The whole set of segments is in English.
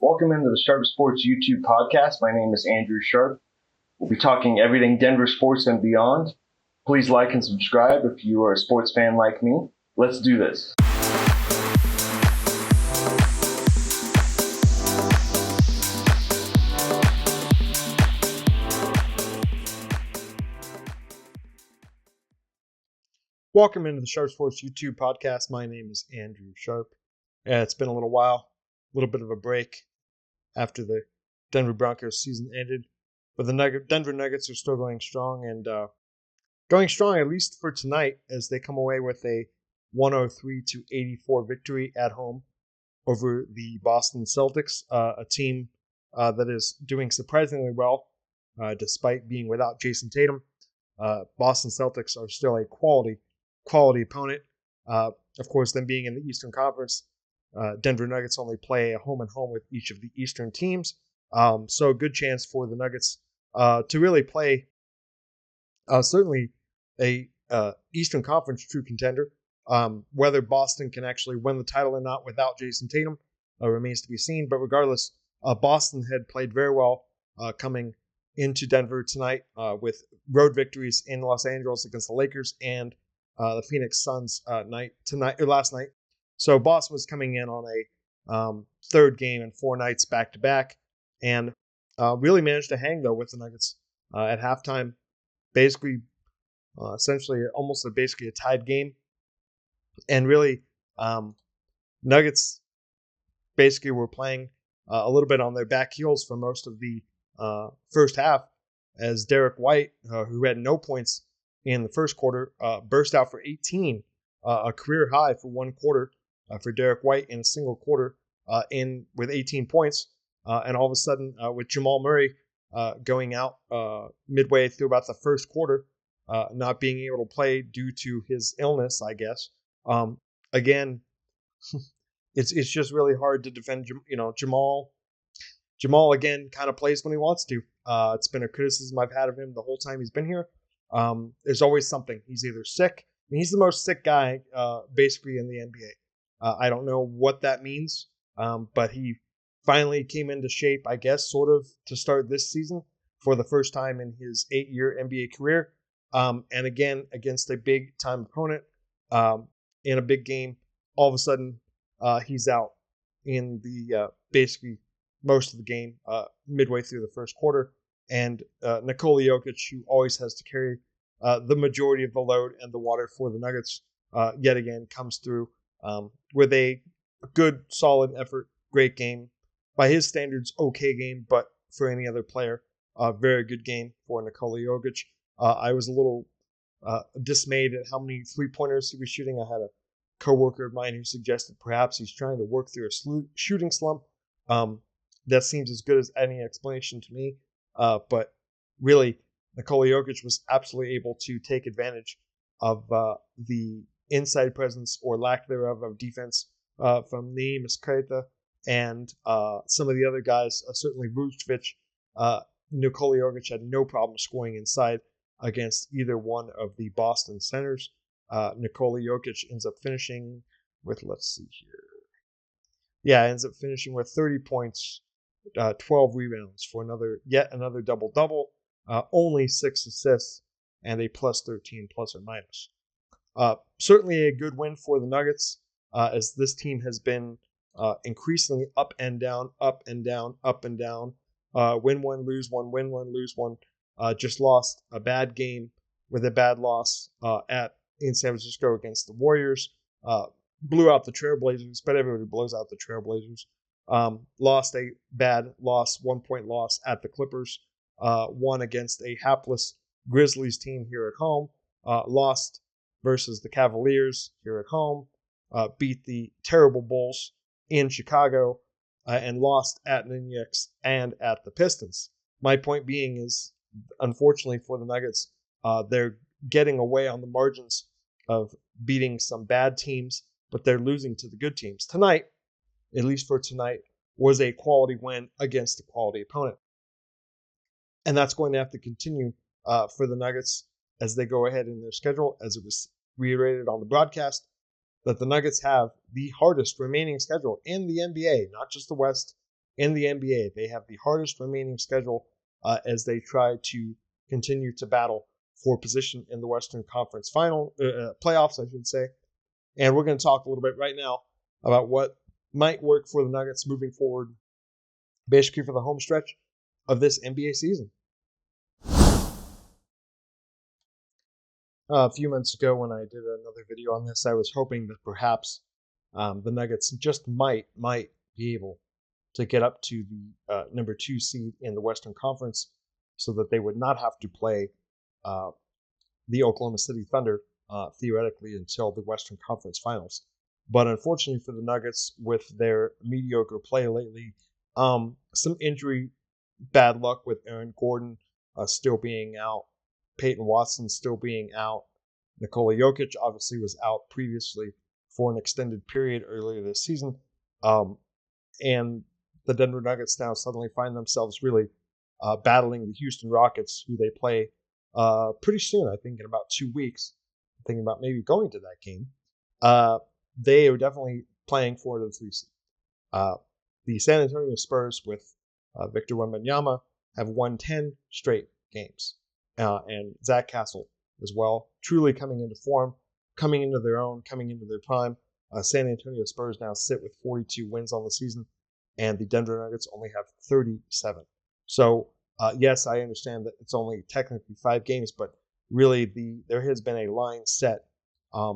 Welcome into the Sharp Sports YouTube podcast. My name is Andrew Sharp. We'll be talking everything Denver sports and beyond. Please like and subscribe if you are a sports fan like me. Let's do this. Welcome into the Sharp Sports YouTube podcast. My name is Andrew Sharp. It's been a little while, a little bit of a break after the Denver Broncos season ended, but the Denver Nuggets are still going strong and going strong at least for tonight as they come away with a 103-84 victory at home over the Boston Celtics, a team that is doing surprisingly well despite being without Jason Tatum. Boston Celtics are still a quality opponent. Of course, them being in the Eastern Conference, Denver Nuggets only play a home and home with each of the Eastern teams. So a good chance for the Nuggets to really play certainly a Eastern Conference true contender. Whether Boston can actually win the title or not without Jason Tatum remains to be seen. But regardless, Boston had played very well coming into Denver tonight with road victories in Los Angeles against the Lakers and the Phoenix Suns last night. So Boston was coming in on a third game in 4 nights back to back, and really managed to hang though with the Nuggets at halftime. Basically, essentially, almost basically a tied game, and really, Nuggets basically were playing a little bit on their back heels for most of the first half, as Derek White, who had no points in the first quarter, burst out for 18, a career high for one quarter for Derek White in a single quarter, with 18 points. And all of a sudden, with Jamal Murray going out midway through about the first quarter, not being able to play due to his illness, I guess. Again, it's just really hard to defend. Jamal again kind of plays when he wants to. It's been a criticism I've had of him the whole time he's been here. There's always something. He's either sick. I mean, he's the most sick guy basically in the NBA. I don't know what that means, but he finally came into shape, I guess, sort of to start this season for the first time in his 8-year NBA career. And again, against a big-time opponent in a big game, all of a sudden he's out in the basically most of the game midway through the first quarter. And Nikola Jokic, who always has to carry the majority of the load and the water for the Nuggets, yet again comes through with a good, solid effort, great game. By his standards, okay game, but for any other player, very good game for Nikola Jokic. I was a little dismayed at how many three-pointers he was shooting. I had a coworker of mine who suggested perhaps he's trying to work through a shooting slump. That seems as good as any explanation to me. But really, Nikola Jokic was absolutely able to take advantage of the inside presence or lack thereof of defense from Neemias Queta and some of the other guys. Certainly Vucevic. Nikola Jokic had no problem scoring inside against either one of the Boston centers. Nikola Jokic ends up finishing with, ends up finishing with 30 points, 12 rebounds for yet another double-double, only 6 assists, and a plus 13 plus or minus. Certainly a good win for the Nuggets, as this team has been increasingly up and down, up and down, up and down. Win one, lose one, win one, lose one. Just lost a bad game with a bad loss in San Francisco against the Warriors. Blew out the Trailblazers, but everybody blows out the Trailblazers. Lost a bad loss, 1-point loss at the Clippers. Won against a hapless Grizzlies team here at home. Lost versus the Cavaliers here at home. Beat the terrible Bulls in Chicago. And lost at the Knicks and at the Pistons. My point being is, unfortunately for the Nuggets, they're getting away on the margins of beating some bad teams, but they're losing to the good teams. Tonight, at least for tonight, was a quality win against a quality opponent. And that's going to have to continue for the Nuggets as they go ahead in their schedule, as it was reiterated on the broadcast, that the Nuggets have the hardest remaining schedule in the NBA, not just the West, in the NBA. They have the hardest remaining schedule as they try to continue to battle for position in the Western Conference playoffs, I should say. And we're going to talk a little bit right now about what might work for the Nuggets moving forward, basically for the home stretch of this NBA season. A few months ago when I did another video on this, I was hoping that perhaps the Nuggets just might be able to get up to the number 2 seed in the Western Conference so that they would not have to play the Oklahoma City Thunder theoretically until the Western Conference Finals. But unfortunately for the Nuggets, with their mediocre play lately, some injury bad luck with Aaron Gordon still being out, Peyton Watson still being out. Nikola Jokic obviously was out previously for an extended period earlier this season. And the Denver Nuggets now suddenly find themselves really battling the Houston Rockets, who they play pretty soon, I think in about 2 weeks. I'm thinking about maybe going to that game. They are definitely playing for the 3 seed. The San Antonio Spurs with Victor Wembanyama have won 10 straight games. And Zach Castle as well, truly coming into form, coming into their own, coming into their prime. San Antonio Spurs now sit with 42 wins on the season, and the Denver Nuggets only have 37. So, yes, I understand that it's only technically 5 games, but really there has been a line set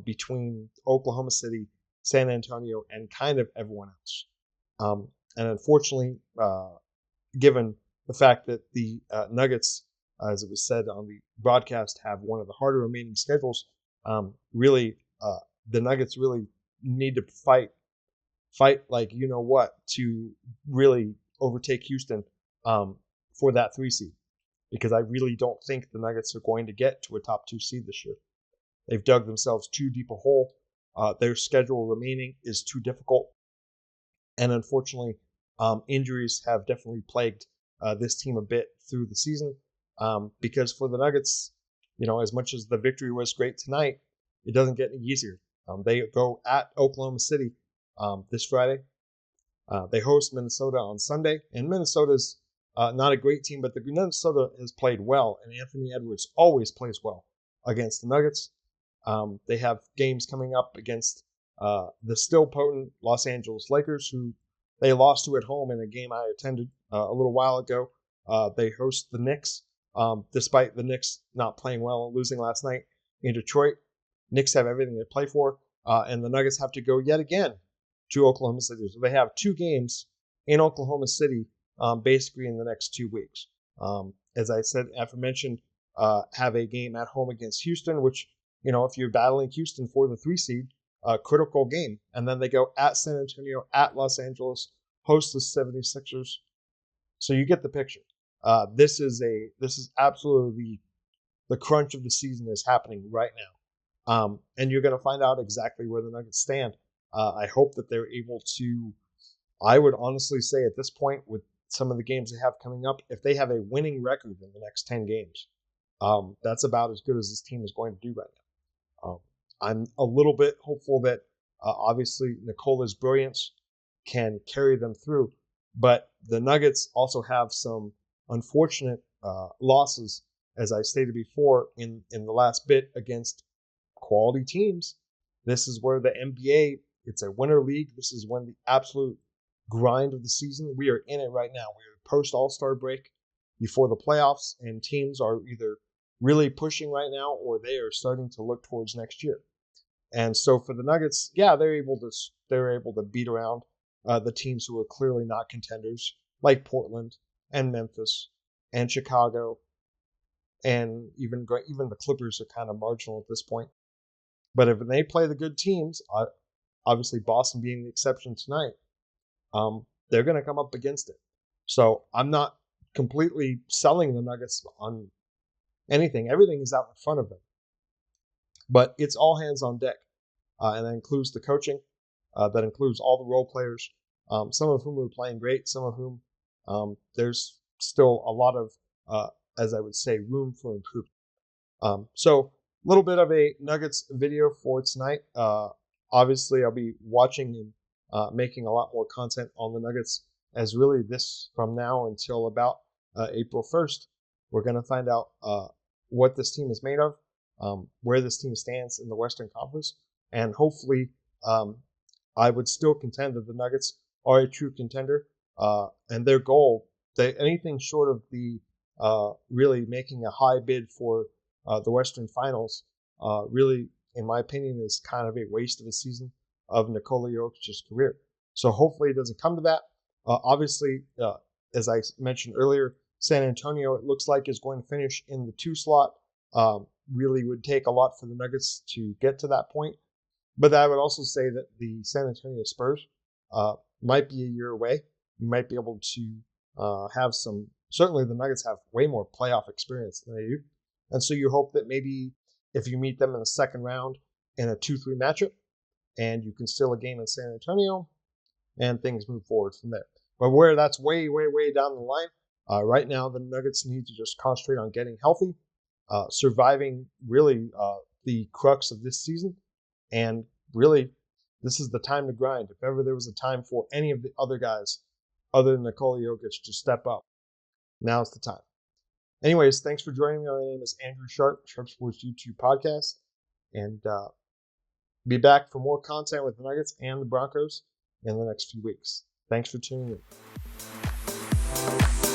between Oklahoma City, San Antonio, and kind of everyone else. And unfortunately, given the fact that the Nuggets, as it was said on the broadcast, have one of the harder remaining schedules, really, the Nuggets really need to fight like you know what to really overtake Houston for that 3 seed, because I really don't think the Nuggets are going to get to a top 2 seed this year. They've dug themselves too deep a hole. Their schedule remaining is too difficult, and unfortunately, injuries have definitely plagued this team a bit through the season. Because for the Nuggets, as much as the victory was great tonight, it doesn't get any easier. They go at Oklahoma City this Friday. They host Minnesota on Sunday, and Minnesota's not a great team, but the Minnesota has played well, and Anthony Edwards always plays well against the Nuggets. They have games coming up against the still potent Los Angeles Lakers, who they lost to at home in a game I attended a little while ago. They host the Knicks. Despite the Knicks not playing well and losing last night in Detroit, Knicks have everything to play for, and the Nuggets have to go yet again to Oklahoma City. So they have 2 games in Oklahoma City basically in the next 2 weeks. As I said, aforementioned, have a game at home against Houston, which, if you're battling Houston for the 3 seed, critical game. And then they go at San Antonio, at Los Angeles, host the 76ers. So you get the picture. This is absolutely the crunch of the season is happening right now. And you're going to find out exactly where the Nuggets stand. I hope that they're able to, I would honestly say at this point, with some of the games they have coming up, if they have a winning record in the next 10 games, that's about as good as this team is going to do right now. I'm a little bit hopeful that obviously Nikola's brilliance can carry them through, but the Nuggets also have some unfortunate losses, as I stated before, in the last bit against quality teams. This is where the NBA, it's a winter league. This is when the absolute grind of the season. We are in it right now. We are post All-Star break before the playoffs, and teams are either really pushing right now or they are starting to look towards next year. And so for the Nuggets, yeah, they're able to beat around the teams who are clearly not contenders, like Portland and Memphis and Chicago, and even the Clippers are kind of marginal at this point. But if they play the good teams, obviously Boston being the exception tonight, they're going to come up against it. So I'm not completely selling the Nuggets on anything. Everything is out in front of them. But it's all hands on deck. And that includes the coaching. That includes all the role players, some of whom are playing great, some of whom there's still a lot of, as I would say, room for improvement. So a little bit of a Nuggets video for tonight. Obviously, I'll be watching and making a lot more content on the Nuggets as really this from now until about April 1st, we're going to find out what this team is made of, where this team stands in the Western Conference, and hopefully I would still contend that the Nuggets are a true contender, and their goal, anything short of the really making a high bid for the Western Finals, really, in my opinion, is kind of a waste of a season of Nikola Jokic's career. So hopefully it doesn't come to that. Obviously, as I mentioned earlier, San Antonio, it looks like, is going to finish in the 2 slot. Really would take a lot for the Nuggets to get to that point. But I would also say that the San Antonio Spurs might be a year away. You might be able to have some. Certainly, the Nuggets have way more playoff experience than they do. And so you hope that maybe if you meet them in the second round in a 2-3 matchup, and you can steal a game in San Antonio, and things move forward from there. But where that's way, way, way down the line, right now the Nuggets need to just concentrate on getting healthy, surviving really the crux of this season, and really this is the time to grind. If ever there was a time for any of the other guys other than Nikola Jokic to step up, now's the time. Anyways, thanks for joining me. My name is Andrew Sharp, Sharp Sports YouTube podcast, and be back for more content with the Nuggets and the Broncos in the next few weeks. Thanks for tuning in.